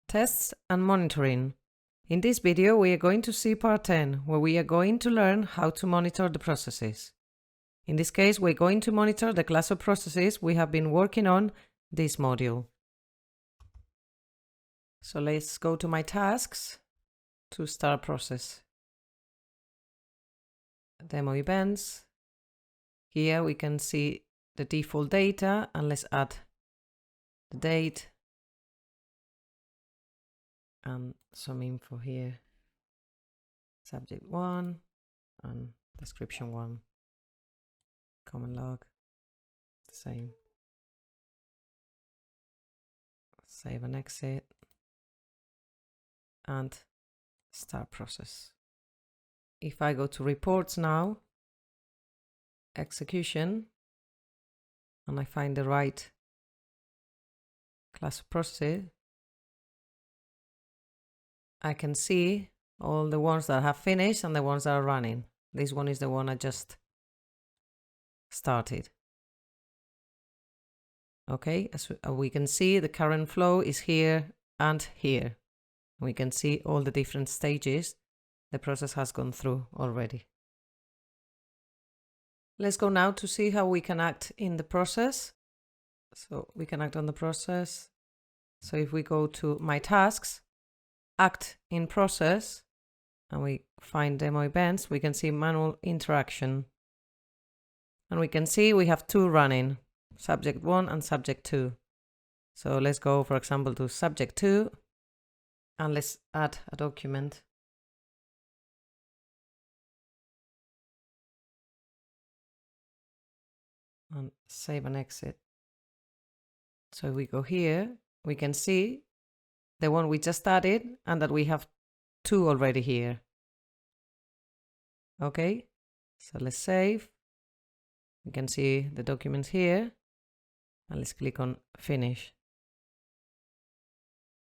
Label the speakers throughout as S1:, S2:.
S1: Tests and monitoring. In this video, we are going to see part 10, where we are going to learn how to monitor the processes. In this case, we're going to monitor the class of processes we have been working on this module. So let's go to my tasks to start process. Demo events. Here we can see the default data, and let's add the date and some info here. Subject 1 and description 1. Common log, the same. Save and exit. And start process. If I go to reports now, execution, and I find the right class of process, I can see all the ones that have finished and the ones that are running. This one is the one I just started. Okay, as we can see, the current flow is here and here. We can see all the different stages the process has gone through already. Let's go now to see how we can act in the process. So we can act on the process. So if we go to my tasks, act in process, and we find demo events, we can see manual interaction. And we can see we have two running, subject 1 and subject 2. So let's go, for example, to subject 2, and let's add a document. And save and exit. So if we go here, we can see the one we just added and that we have two already here. Okay, so let's save. We can see the documents here, and let's click on finish.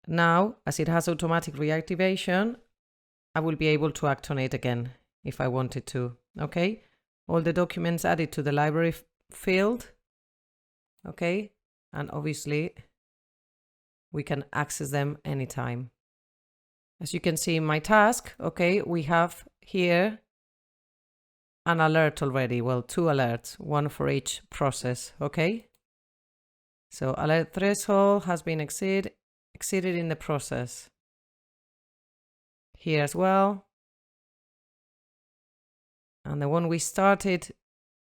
S1: Now, as it has automatic reactivation, I will be able to act on it again if I wanted to. Okay, all the documents added to the library field. Okay, and obviously we can access them anytime. As you can see in my task, okay, we have here an alert already. Well, two alerts, one for each process. Okay, so alert threshold has been exceeded in the process. Here as well. And the one we started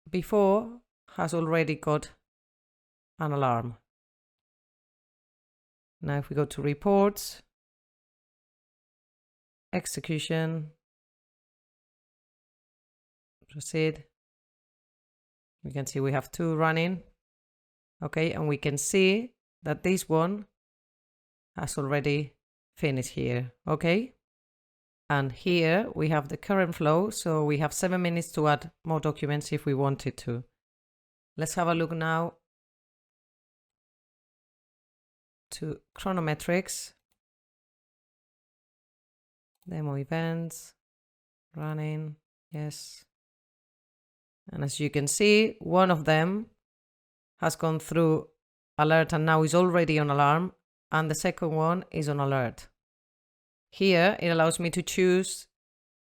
S1: before has already got an alarm. Now if we go to reports, execution, proceed, we can see we have two running. Okay, and we can see that this one has already finished here. Okay, and here we have the current flow, so we have 7 minutes to add more documents if we wanted to. Let's have a look now to Chronometrics, demo events, running, yes. And as you can see, one of them has gone through alert and now is already on alarm, and the second one is on alert. Here it allows me to choose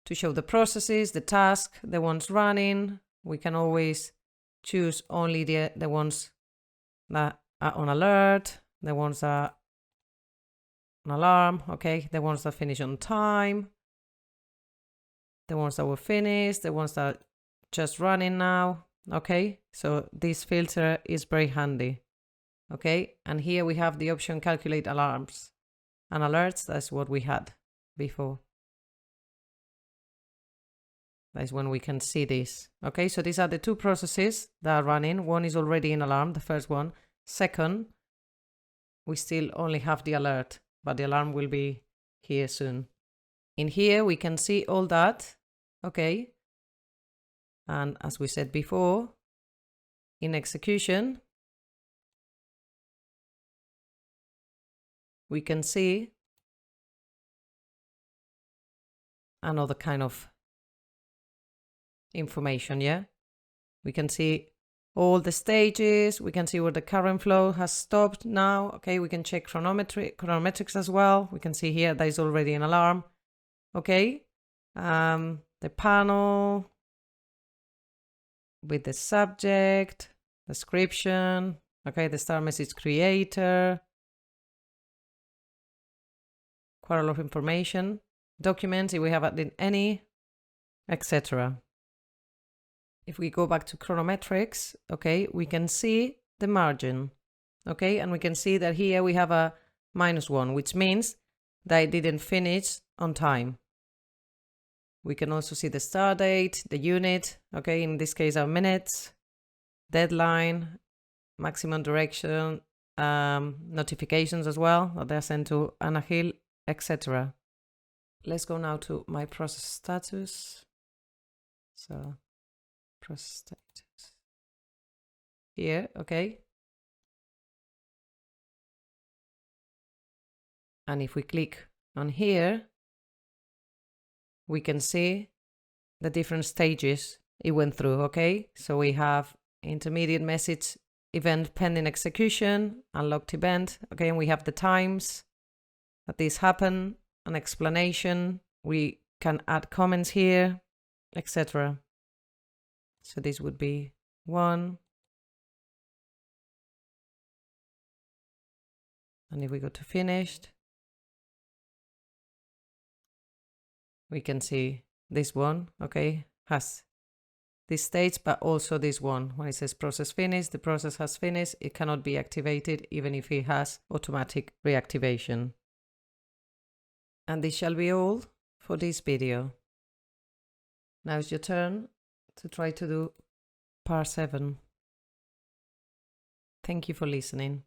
S1: to show the processes, the task, the ones running. We can always choose only the ones that are on alert, the ones that are on alarm, okay, the ones that finish on time, the ones that were finished, the ones that are just running now. Okay, so this filter is very handy. Okay, and here we have the option calculate alarms and alerts. That's what we had before. That's when we can see this. Okay, so these are the two processes that are running. One is already in alarm, the first one. Second, we still only have the alert, but the alarm will be here soon. In here, we can see all that. Okay. And as we said before, in execution, we can see another kind of information, yeah? We can see all the stages. We can see where the current flow has stopped now. Okay, we can check chronometrics as well. We can see here that is already an alarm. Okay, the panel with the subject, description, okay, the star message creator, quite a lot of information, documents if we have added any, etc. If we go back to Chronometrics, okay, we can see the margin, okay, and we can see that here we have a -1, which means that it didn't finish on time. We can also see the start date, the unit, okay, in this case our minutes, deadline, maximum direction, notifications as well, that they're sent to Anna Hill, etc. Let's go now to my process status. So, process status. Here, okay. And if we click on here, we can see the different stages it went through, okay? So we have intermediate message, event pending execution, unlocked event, okay? And we have the times that this happened, an explanation. We can add comments here, etc. So this would be 1. And if we go to finished, we can see this one, okay, has this stage, but also this one. When it says process finished, the process has finished. It cannot be activated even if it has automatic reactivation. And this shall be all for this video. Now it's your turn to try to do part 7. Thank you for listening.